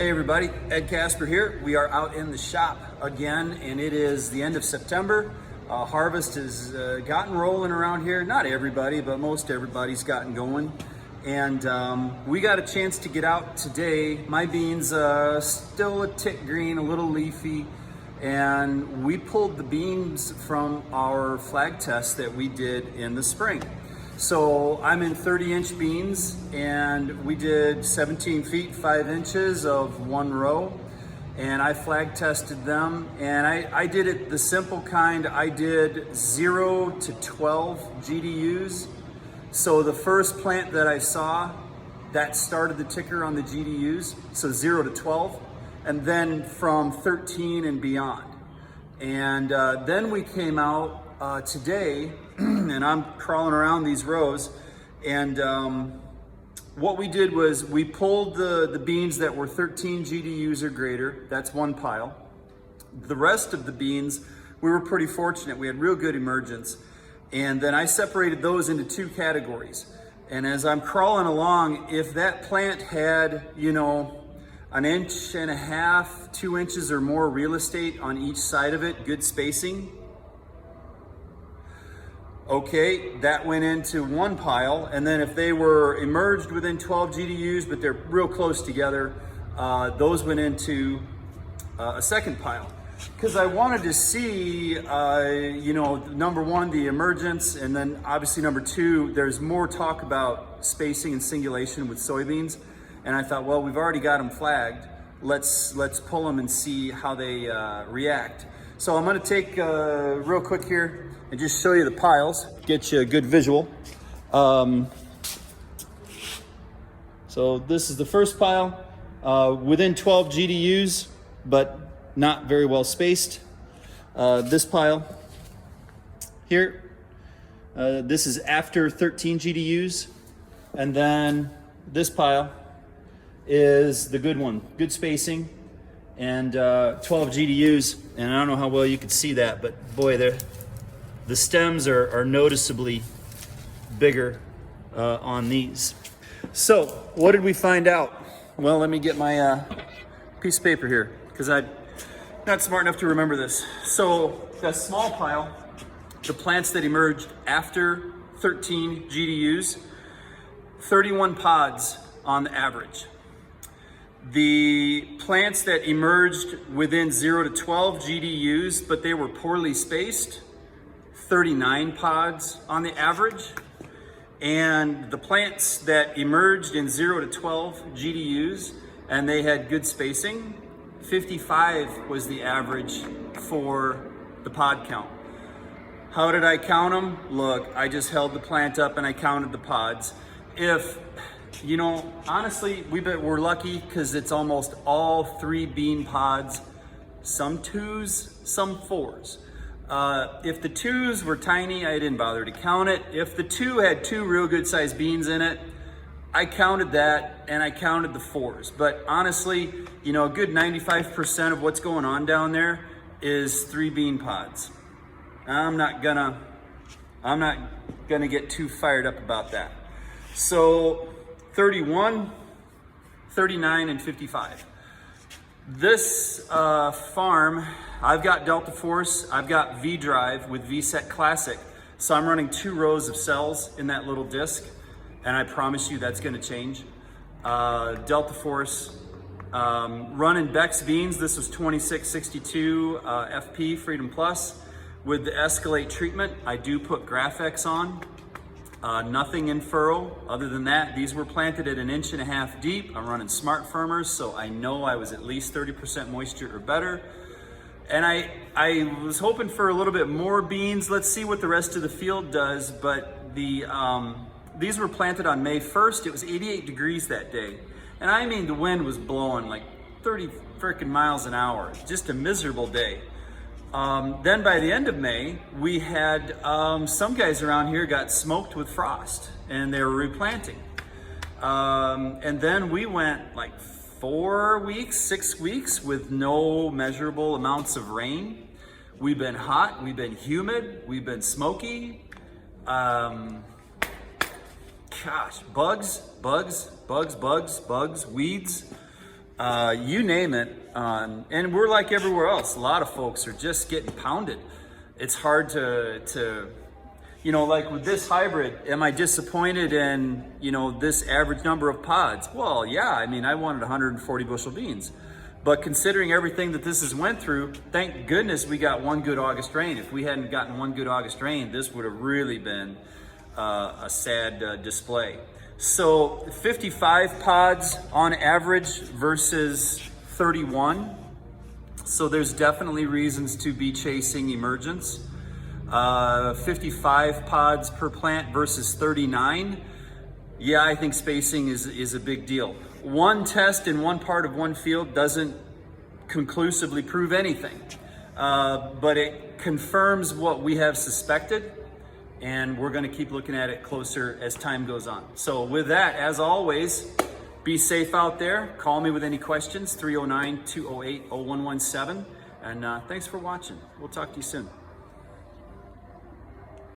Hey everybody, Ed Casper here. We are out in the shop again, and it is the end of September. Harvest has gotten rolling around here. Not everybody, but most everybody's gotten going. And we got a chance to get out today. My beans still a tick green, a little leafy, and we pulled the beans from our flag test that we did in the spring. So I'm in 30-inch beans, and we did 17 feet 5 inches of one row, and I flag tested them, and I did it the simple kind. I did 0 to 12 GDUs. So the first plant that I saw, that started the ticker on the GDUs, so 0 to 12, and then from 13 and beyond. And then we came out today, and I'm crawling around these rows, and what we did was we pulled the beans that were 13 GDUs or greater. That's one pile. The rest of the beans, we were pretty fortunate. We had real good emergence. And then I separated those into two categories. And as I'm crawling along, if that plant had, you know, 1.5 inches, 2 inches or more real estate on each side of it, good spacing, okay, that went into one pile. And then if they were emerged within 12 GDUs, but they're real close together, those went into a second pile. Because I wanted to see, you know, number one, the emergence, and then obviously number two, there's more talk about spacing and singulation with soybeans. And I thought, well, we've already got them flagged. Let's pull them and see how they react. So I'm gonna take real quick here and just show you the piles, get you a good visual. So this is the first pile, within 12 GDUs, but not very well spaced. This pile here, this is after 13 GDUs. And then this pile is the good one, good spacing, and 12 GDUs. And I don't know how well you could see that, but boy, the stems are noticeably bigger on these. So what did we find out? Well, let me get my piece of paper here, because I'm not smart enough to remember this. So that small pile, the plants that emerged after 13 GDUs, 31 pods on the average. The plants that emerged within 0 to 12 GDUs, but they were poorly spaced, 39 pods on the average. And the plants that emerged in 0 to 12 GDUs and they had good spacing, 55 was the average for the pod count. How did I count them? Look, I just held the plant up and I counted the pods. If, you know, honestly, we're lucky because it's almost all 3 bean pods, some 2s, some 4s. If the 2s were tiny, I didn't bother to count it. If the 2 had 2 real good sized beans in it, I counted that and I counted the 4s. But honestly, you know, a good 95% of what's going on down there is 3 bean pods. I'm not gonna get too fired up about that. So 31, 39, and 55. This farm, I've got Delta Force, I've got V-Drive with VSET Classic. So I'm running 2 rows of cells in that little disc, and I promise you that's gonna change. Delta Force, running Beck's beans, this was 2662 FP Freedom Plus. With the Escalate treatment, I do put Graphex on. Nothing in furrow. Other than that, these were planted at 1.5 inches deep. I'm running Smart Firmers, so I know I was at least 30% moisture or better. And I was hoping for a little bit more beans. Let's see what the rest of the field does. But these were planted on May 1st. It was 88 degrees that day. And I mean, the wind was blowing like 30 freaking miles an hour. Just a miserable day. Then by the end of May, we had some guys around here got smoked with frost and they were replanting. And then we went like 4 weeks, 6 weeks with no measurable amounts of rain. We've been hot, we've been humid, we've been smoky. Gosh, bugs, weeds. you name it. And we're like everywhere else. A lot of folks are just getting pounded. It's hard to like with this hybrid, am I disappointed in, this average number of pods? Well, yeah, I mean, I wanted 140 bushel beans. But considering everything that this has went through, thank goodness we got one good August rain. If we hadn't gotten one good August rain, this would have really been a sad display. So 55 pods on average versus 31. So there's definitely reasons to be chasing emergence. 55 pods per plant versus 39. Yeah, I think spacing is a big deal. One test in one part of one field doesn't conclusively prove anything, but it confirms what we have suspected, and we're going to keep looking at it closer as time goes on. So with that, as always, be safe out there. Call me with any questions, 309-208-0117, and thanks for watching. We'll talk to you soon.